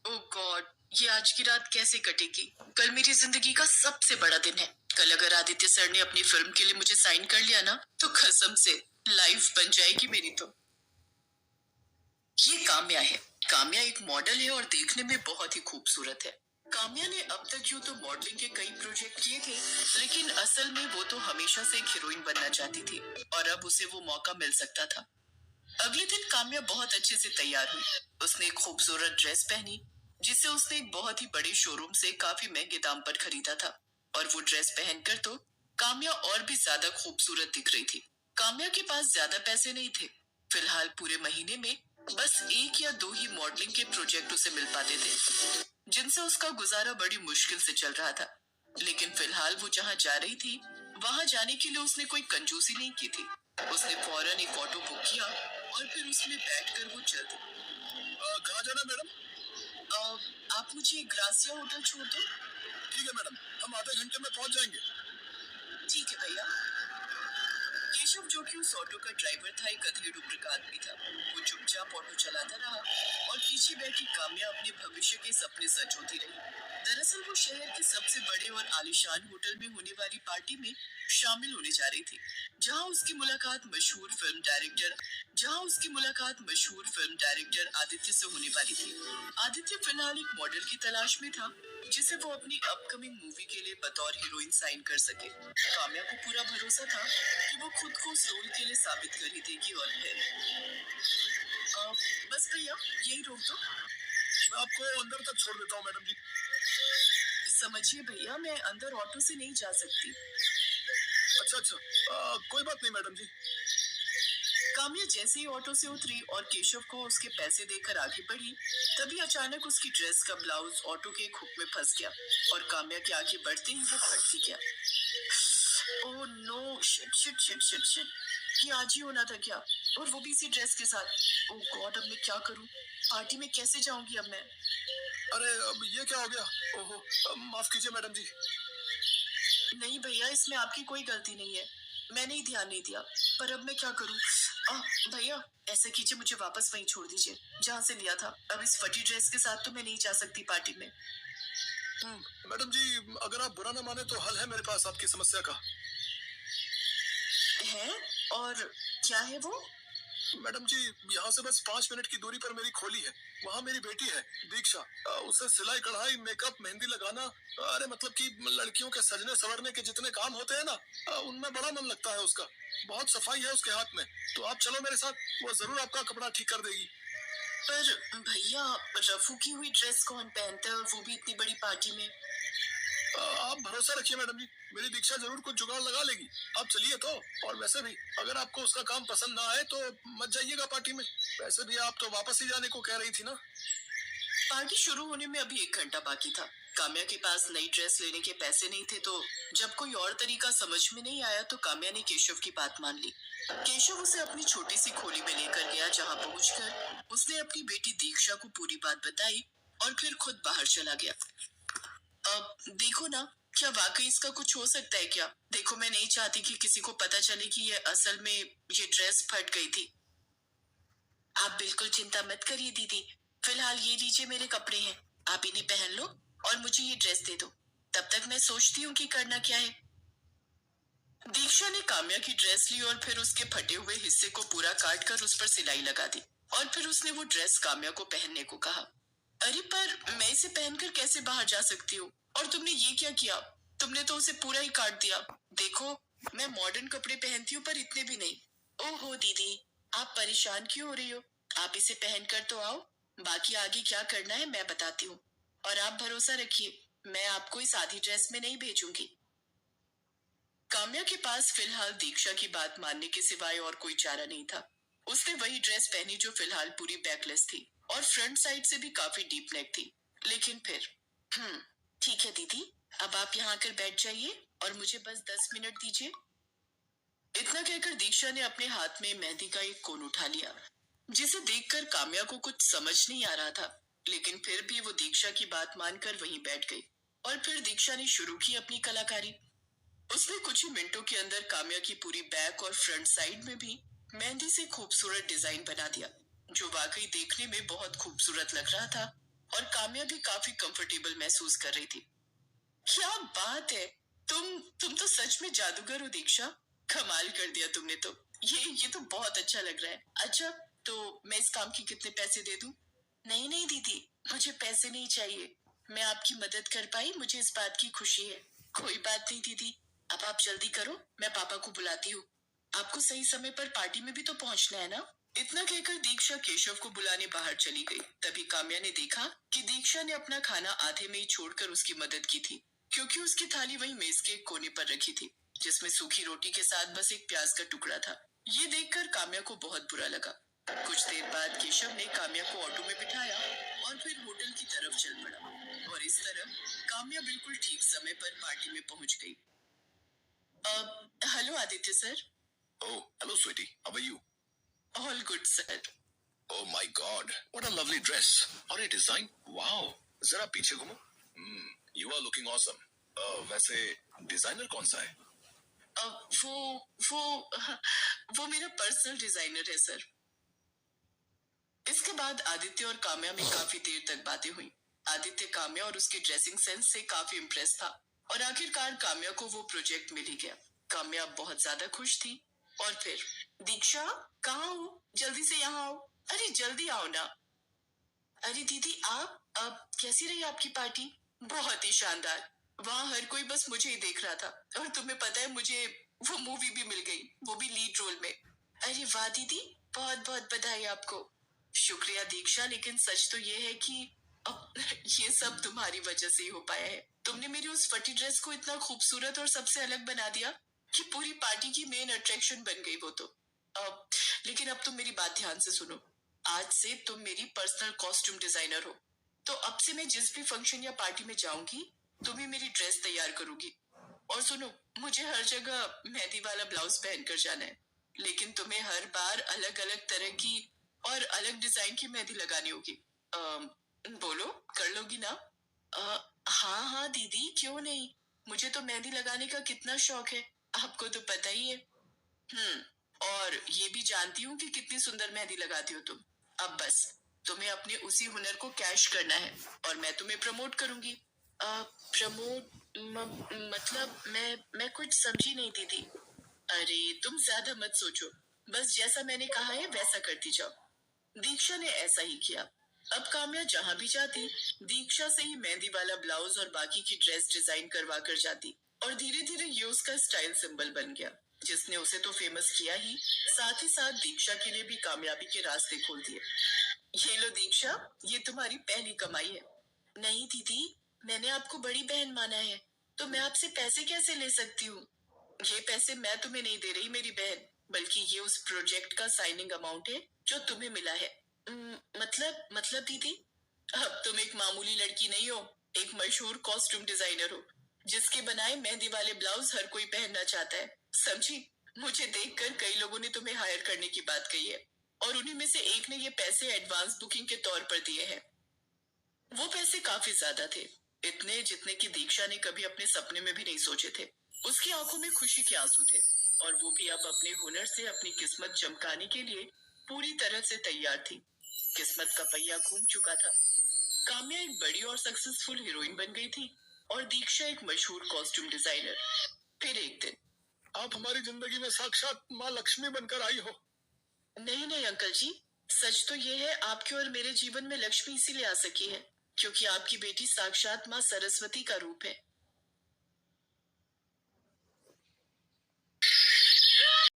ओह God, ये आज की रात कैसे कटेगी? कल मेरी जिंदगी का सबसे बड़ा दिन है। कल अगर आदित्य सर ने अपनी फिल्म के लिए मुझे साइन कर लिया ना, तो कसम से लाइफ बन जाएगी मेरी तो। ये काम्या है। काम्या एक मॉडल है और देखने में बहुत ही खूबसूरत है। काम्या ने अब तक यूं तो मॉडलिंग के कई प्रोजेक्ट किए थे, लेकिन असल में वो तो हमेशा से एक हीरोइन बनना चाहती थी और अब उसे वो मौका मिल सकता था। अगले दिन काम्या बहुत अच्छे से तैयार हुई। उसने एक खूबसूरत ड्रेस पहनी, जिसे उसने एक बहुत ही बड़े शोरूम से काफी महंगे दाम पर खरीदा था। और वो ड्रेस पहनकर तो काम्या और भी ज्यादा खूबसूरत दिख रही थी। काम्या के पास ज्यादा पैसे नहीं थे। फिलहाल पूरे महीने में बस एक या दो ही मॉडलिंग के प्रोजेक्ट उसे मिल पाते थे, जिनसे उसका गुजारा बड़ी मुश्किल से चल रहा था। लेकिन फिलहाल वो जहाँ जा रही थी, वहां जाने के लिए उसने कोई कंजूसी नहीं की थी। उसने फौरन एक ऑटो बुक किया और फिर उसमें बैठकर वो चल दी। कहाँ जाना मैडम? आप मुझे ग्रासिया होटल छोड़ दो। ठीक है मैडम, हम आधे घंटे में पहुंच जाएंगे। ठीक है भैया। केशव, जो कि उस ऑटो का ड्राइवर था, एक अधेड़ उम्र का आदमी था। वो चुपचाप ऑटो चलाता रहा और पीछे बैठी काम्या अपने भविष्य के सपने सजोती रही। दरअसल वो शहर के सबसे बड़े और आलीशान होटल में होने वाली पार्टी में शामिल होने जा रही थी, जहां उसकी मुलाकात मशहूर फिल्म डायरेक्टर आदित्य से होने वाली थी। आदित्य फिलहाल एक मॉडल की तलाश में था, जिसे वो अपनी अपकमिंग मूवी के लिए बतौर हीरोइन साइन कर सके। काम्या को पूरा भरोसा था कि वो खुद को उस रोल के लिए साबित कर ही देगी। और फिर बस भैया, यही रोक दो। मैं आपको अंदर तक छोड़ देता हूँ मैडम जी। समझिए भैया, मैं अंदर ऑटो से नहीं जा सकती। अच्छा अच्छा, कोई बात नहीं मैडम जी। काम्या जैसे ही ऑटो से उतरी और केशव को उसके पैसे देकर आगे बढ़ी, तभी अचानक उसकी ड्रेस का ब्लाउज ऑटो के एक हुक में फंस गया और काम्या के आगे बढ़ते ही वो फट सी गया। Oh no, shit shit shit shit shit, ये आज ही होना था क्या? और वो भी इसी ड्रेस के साथ। ओह गॉड, अब मैं क्या करूं? पार्टी में कैसे जाऊंगी अब मैं? अरे अब ये क्या हो गया? ओहो, माफ कीजिए मैडम जी। नहीं भैया, इसमें आपकी कोई गलती नहीं है। मैंने ही ध्यान नहीं दिया। पर अब मैं क्या करूं? भैया, ऐसा कीजिए, मुझे वापस वहीं छोड़ दीजिए जहाँ से लिया था। अब इस फटी ड्रेस के साथ तो मैं नहीं जा सकती पार्टी में। मैडम जी, अगर आप बुरा ना माने तो हल है मेरे पास आपकी समस्या का। है? और क्या है वो? मैडम जी, यहाँ से बस 5 मिनट की दूरी पर मेरी खोली है। वहाँ मेरी बेटी है, दीक्षा। उसे सिलाई कढ़ाई मेकअप मेहंदी लगाना, अरे मतलब कि लड़कियों के सजने संवरने के जितने काम होते हैं ना, उनमें बड़ा मन लगता है उसका। बहुत सफाई है उसके हाथ में। तो आप चलो मेरे साथ, वो जरूर आपका कपड़ा ठीक कर देगी। पर भैया, रफू की हुई ड्रेस कौन पहनता है, और वो भी इतनी बड़ी पार्टी में? आप भरोसा रखिए मैडम जी, मेरी दीक्षा जरूर कुछ जुगाड़ लगा लेगी। आप चलिए तो। और वैसे भी अगर आपको उसका काम पसंद ना आए तो मत जाइएगा पार्टी में। वैसे भी आप तो वापस ही जाने को कह रही थी ना। पार्टी शुरू होने में अभी 1 घंटा बाकी था। काम्या के पास नई ड्रेस लेने के पैसे नहीं थे, तो जब कोई और तरीका समझ में नहीं आया तो काम्या ने केशव की बात मान ली। केशव उसे अपनी छोटी सी खोली में लेकर गया, जहाँ पहुंचकर उसने अपनी बेटी दीक्षा को पूरी बात बताई और फिर खुद बाहर चला गया। अब देखो ना, क्या वाकई इसका कुछ हो सकता है क्या? देखो, मैं नहीं चाहती कि किसी को पता चले कि ये असल में ये ड्रेस फट गई थी। आप बिल्कुल चिंता मत करिए दीदी। फिलहाल ये लीजिए, मेरे कपड़े हैं। आप इन्हें पहन लो और मुझे ये ड्रेस दे दो। तब तक मैं सोचती हूँ कि करना क्या है। दीक्षा ने काम्या की ड्रेस ली और फिर उसके फटे हुए हिस्से को पूरा काट कर उस पर सिलाई लगा दी। और फिर उसने वो ड्रेस काम्या को पहनने को कहा। अरे पर मैं इसे पहनकर कैसे बाहर जा सकती हूँ? और तुमने ये क्या किया? तुमने तो उसे पूरा ही काट दिया। देखो, मैं मॉडर्न कपड़े पहनती हूँ, पर इतने भी नहीं। ओहो दीदी, आप परेशान क्यों हो रही हो? आप इसे पहन कर तो आओ। बाकी आगे क्या करना है मैं बताती हूँ। और आप भरोसा रखिए, मैं आपको इस आधी ड्रेस में नहीं भेजूंगी। काम्या के पास फिलहाल दीक्षा की बात मानने के सिवाय और कोई चारा नहीं था। उसने वही ड्रेस पहनी जो फिलहाल पूरी बैकलेस थी और फ्रंट साइड से भी काफी डीप नेक थी। लेकिन फिर ठीक है दीदी, अब आप यहाँ आकर बैठ जाइए और मुझे बस 10 मिनट दीजिए। इतना कहकर दीक्षा ने अपने हाथ में मेहंदी का एक कोन उठा लिया, जिसे देखकर काम्या को कुछ समझ नहीं आ रहा था। लेकिन फिर भी वो दीक्षा की बात मानकर वहीं बैठ गई। और फिर दीक्षा ने शुरू की अपनी कलाकारी। उसने कुछ ही मिनटों के अंदर काम्या की पूरी बैक और फ्रंट साइड में भी मेहंदी से खूबसूरत डिजाइन बना दिया, जो वाकई देखने में बहुत खूबसूरत लग रहा था। और काम्या भी काफी कंफर्टेबल महसूस कर रही थी। क्या बात है! तुम तो सच में जादूगर हो दीक्षा। कमाल कर दिया तुमने तो। ये तो बहुत अच्छा लग रहा है। अच्छा, तो मैं इस काम के कितने पैसे दे दूं? नहीं नहीं दीदी, मुझे पैसे नहीं चाहिए। मैं आपकी मदद कर पाई, मुझे इस बात की खुशी है। कोई बात नहीं दीदी, अब आप जल्दी करो, मैं पापा को बुलाती हूँ। आपको सही समय पर पार्टी में भी तो पहुंचना है ना? इतना कहकर दीक्षा केशव को बुलाने बाहर चली गई। तभी काम्या ने देखा कि दीक्षा ने अपना खाना आधे में ही छोड़कर उसकी मदद की थी, क्योंकि उसकी थाली वही मेज के एक कोने पर रखी थी, जिसमें सूखी रोटी के साथ बस एक प्याज का टुकड़ा था। ये देखकर काम्या को बहुत बुरा लगा। कुछ देर बाद केशव ने काम्या को ऑटो में बिठाया और फिर होटल की तरफ चल पड़ा। और इस तरह काम्या बिल्कुल ठीक समय पर पार्टी में पहुंच गई। Hello Aditya sir. Oh, hello, sweetie. How are you? All good sir. Oh my God, what a lovely dress. और ये डिजाइन, wow. जरा पीछे घूमो. You are looking awesome. वैसे डिजाइनर कौन सा है? वो मेरा पर्सनल डिजाइनर है सर। इसके बाद आदित्य और काम्या में काफी देर तक बातें हुई। आदित्य काम्या और उसके ड्रेसिंग सेंस से काफी इम्प्रेस था और आखिरकार काम्या को वो प्रोजेक्ट मिल ही गया। काम्या बहुत ज्यादा खुश थी। और फिर दीक्षा, कहाँ हो? जल्दी से यहाँ आओ। अरे जल्दी आओ ना। अरे दीदी आप, अब कैसी रही आपकी पार्टी? बहुत ही शानदार। वहाँ हर कोई बस मुझे ही देख रहा था। और तुम्हें पता है मुझे वो मूवी भी मिल गई, वो भी लीड रोल में। अरे वाह दीदी, बहुत बहुत बधाई आपको। शुक्रिया दीक्षा, लेकिन सच तो ये है कि अब ये सब तुम्हारी वजह से ही हो पाया है। तुमने मेरी उस फटी ड्रेस को इतना खूबसूरत और सबसे अलग बना दिया कि पूरी पार्टी की मेन अट्रैक्शन बन गई वो तो। अब लेकिन अब तुम मेरी बात ध्यान से सुनो। आज से तुम मेरी पर्सनल कॉस्ट्यूम डिजाइनर हो। तो अब से मैं जिस भी फंक्शन या पार्टी में जाऊंगी, तुम ही मेरी ड्रेस तैयार करोगी। और सुनो, मुझे हर जगह मेहंदी वाला ब्लाउज पहनकर जाना है, लेकिन तुम्हें हर बार अलग अलग तरह की और अलग डिजाइन की मेहंदी लगानी होगी। बोलो, कर लोगी ना? हाँ हाँ दीदी, क्यों नहीं। मुझे तो मेहंदी लगाने का कितना शौक है, आपको तो पता ही है। और ये भी जानती हूँ कि कितनी सुंदर मेहंदी लगाती हो तुम। अब बस तुम्हें अपने उसी हुनर को कैश करना है और मैं तुम्हें प्रमोट करूंगी। प्रमोट? मतलब मैं कुछ समझी नहीं दीदी। अरे तुम ज्यादा मत सोचो, बस जैसा मैंने कहा है वैसा करती जाओ। दीक्षा ने ऐसा ही किया। अब काम्या जहाँ भी जाती, दीक्षा से ही मेहंदी वाला ब्लाउज और बाकी की ड्रेस डिजाइन करवा कर जाती। और धीरे धीरे ये उसका स्टाइल सिंबल बन गया, जिसने उसे तो फेमस किया ही, साथ ही साथ दीक्षा के लिए भी कामयाबी के रास्ते खोल दिए। ये लो दीक्षा, ये तुम्हारी पहली कमाई है। नहीं दीदी, मैंने आपको बड़ी बहन माना है, तो मैं आपसे पैसे कैसे ले सकती हूँ? ये पैसे मैं तुम्हें नहीं दे रही मेरी बहन, बल्कि ये उस प्रोजेक्ट का साइनिंग अमाउंट है जो तुम्हें मिला है। मतलब दीदी, अब तुम एक मामूली लड़की नहीं हो, एक मशहूर कॉस्ट्यूम डिजाइनर हो, जिसके बनाए मेहंदी वाले ब्लाउज हर कोई पहनना चाहता है। समझी? मुझे देखकर कई लोगों ने तुम्हें हायर करने की बात कही है, और उन्हीं में से एक ने ये पैसे एडवांस बुकिंग के तौर पर दिए हैं। वो पैसे काफी ज्यादा थे, इतने जितने की दीक्षा ने कभी अपने सपने में भी नहीं सोचे थे। उसकी आंखों में खुशी के आंसू थे, और वो भी अब अपने हुनर से अपनी किस्मत चमकाने के लिए पूरी तरह से तैयार थी। किस्मत का पहिया घूम चुका था। काम्या एक बड़ी और सक्सेसफुल हीरोइन बन गई थी, और दीक्षा एक मशहूर कॉस्ट्यूम डिजाइनर। फिर एक दिन, आप हमारी जिंदगी में साक्षात माँ लक्ष्मी बनकर आई हो। नहीं नहीं अंकल जी, सच तो ये है, आपके और मेरे जीवन में लक्ष्मी इसीलिए आ सकी है क्योंकि आपकी बेटी साक्षात माँ सरस्वती का रूप है।